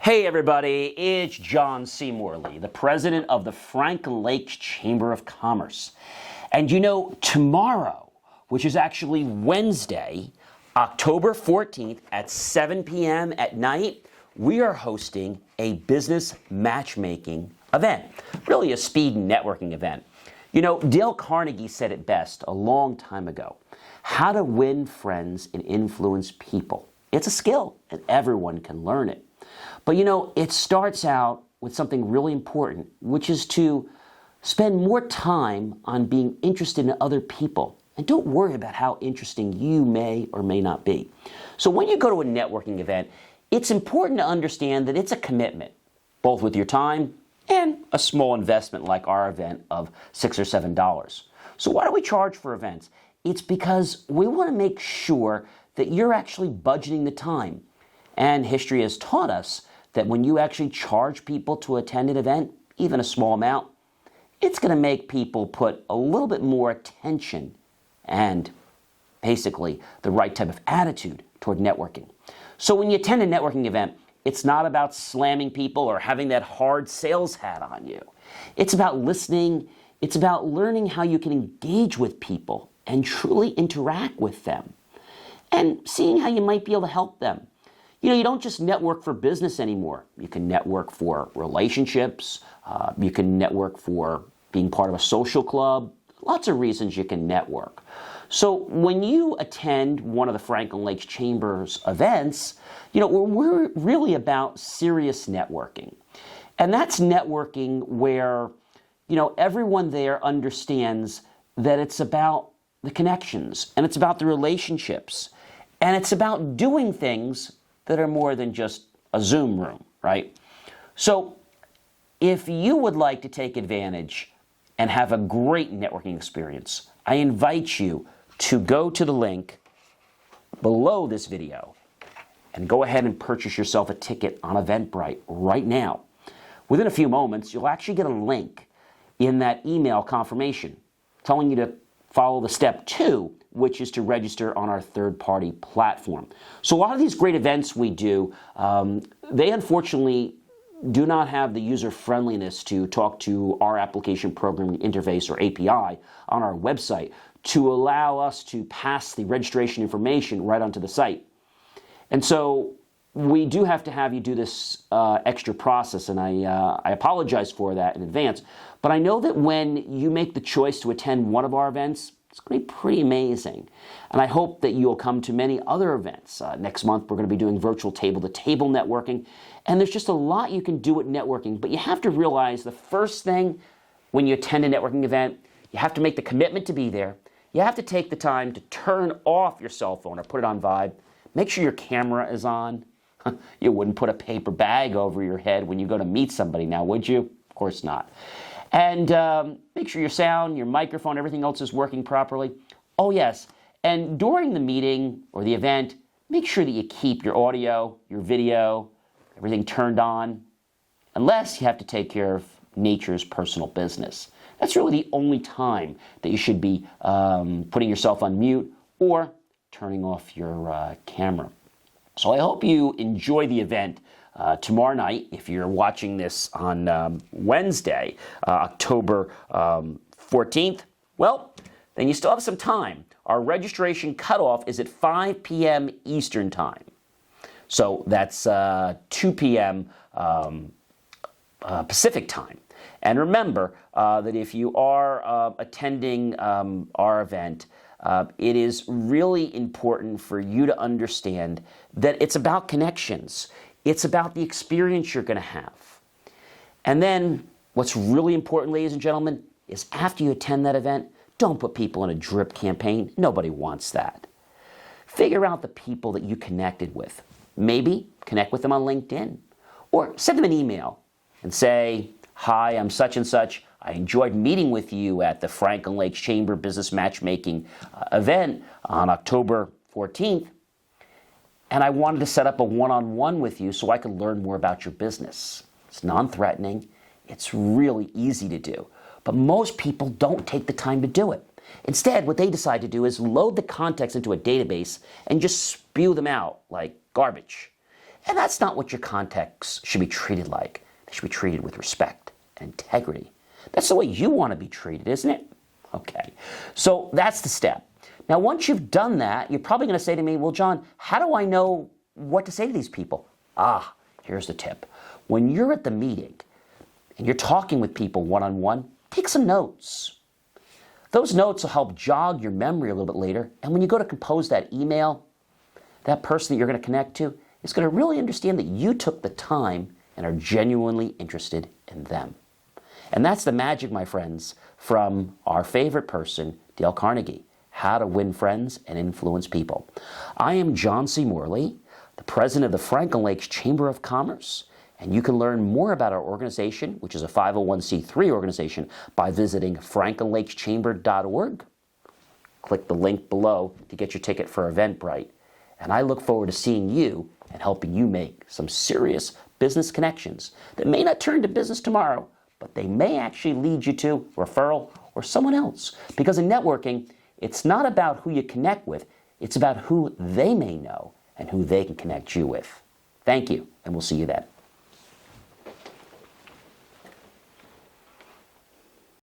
Hey everybody, it's John C. Morley, the president of the Franklin Lakes Chamber of Commerce. And you know, tomorrow, which is actually Wednesday, October 14th at 7 p.m. at night, we are hosting a business matchmaking event, really a speed networking event. You know, Dale Carnegie said it best a long time ago, how to win friends and influence people. It's a skill and everyone can learn it. But you know, it starts out with something really important, which is to spend more time on being interested in other people. And don't worry about how interesting you may or may not be. So when you go to a networking event, it's important to understand that it's a commitment, both with your time and a small investment like our event of $6 or $7. So why do we charge for events? It's because we want to make sure that you're actually budgeting the time. And history has taught us that when you actually charge people to attend an event, even a small amount, it's going to make people put a little bit more attention and basically the right type of attitude toward networking. So when you attend a networking event, it's not about slamming people or having that hard sales hat on you. It's about listening. It's about learning how you can engage with people and truly interact with them and seeing how you might be able to help them. You know, you don't just network for business anymore. You can network for relationships. You can network for being part of a social club. Lots of reasons you can network. So when you attend one of the Franklin Lakes Chamber's events, you know, we're really about serious networking. And that's networking where, you know, everyone there understands that it's about the connections and it's about the relationships and it's about doing things that are more than just a Zoom room, right? So if you would like to take advantage and have a great networking experience, I invite you to go to the link below this video and go ahead and purchase yourself a ticket on Eventbrite right now. Within a few moments, you'll actually get a link in that email confirmation telling you to follow the step 2, which is to register on our third-party platform. So a lot of these great events we do, they unfortunately do not have the user-friendliness to talk to our application programming interface or API on our website to allow us to pass the registration information right onto the site. And so we do have to have you do this extra process, and I apologize for that in advance. But I know that when you make the choice to attend one of our events, it's going to be pretty amazing. And I hope that you'll come to many other events. Next month, we're going to be doing virtual table-to-table networking. And there's just a lot you can do at networking. But you have to realize the first thing when you attend a networking event, you have to make the commitment to be there. You have to take the time to turn off your cell phone or put it on vibe. Make sure your camera is on. You wouldn't put a paper bag over your head when you go to meet somebody now, would you? Of course not. And make sure your sound, your microphone, everything else is working properly. Oh, yes. And during the meeting or the event, make sure that you keep your audio, your video, everything turned on, unless you have to take care of nature's personal business. That's really the only time that you should be putting yourself on mute or turning off your camera. So I hope you enjoy the event tomorrow night. If you're watching this on Wednesday, October 14th, well, then you still have some time. Our registration cutoff is at 5 p.m. Eastern Time. So that's 2 p.m. Pacific Time. And remember that if you are attending our event, it is really important for you to understand that it's about connections. It's about the experience you're going to have. And then what's really important, ladies and gentlemen, is after you attend that event, don't put people in a drip campaign. Nobody wants that. Figure out the people that you connected with. Maybe connect with them on LinkedIn or send them an email and say, "Hi, I'm such and such. I enjoyed meeting with you at the Franklin Lakes Chamber Business Matchmaking event on October 14th. And I wanted to set up a one-on-one with you so I could learn more about your business." It's non-threatening. It's really easy to do. But most people don't take the time to do it. Instead, what they decide to do is load the contacts into a database and just spew them out like garbage. And that's not what your contacts should be treated like. They should be treated with respect and integrity. That's the way you want to be treated, isn't it? Okay, so that's the step. Now, once you've done that, you're probably going to say to me, well, John, how do I know what to say to these people? Here's the tip. When you're at the meeting and you're talking with people one-on-one, take some notes. Those notes will help jog your memory a little bit later, and when you go to compose that email, that person that you're going to connect to is going to really understand that you took the time and are genuinely interested in them. And that's the magic, my friends, from our favorite person, Dale Carnegie, How to Win Friends and Influence People. I am John C. Morley, the president of the Franklin Lakes Chamber of Commerce, and you can learn more about our organization, which is a 501c3 organization, by visiting franklinlakeschamber.org. Click the link below to get your ticket for Eventbrite. And I look forward to seeing you and helping you make some serious business connections that may not turn to business tomorrow, but they may actually lead you to referral or someone else. Because in networking, it's not about who you connect with, it's about who they may know and who they can connect you with. Thank you, and we'll see you then.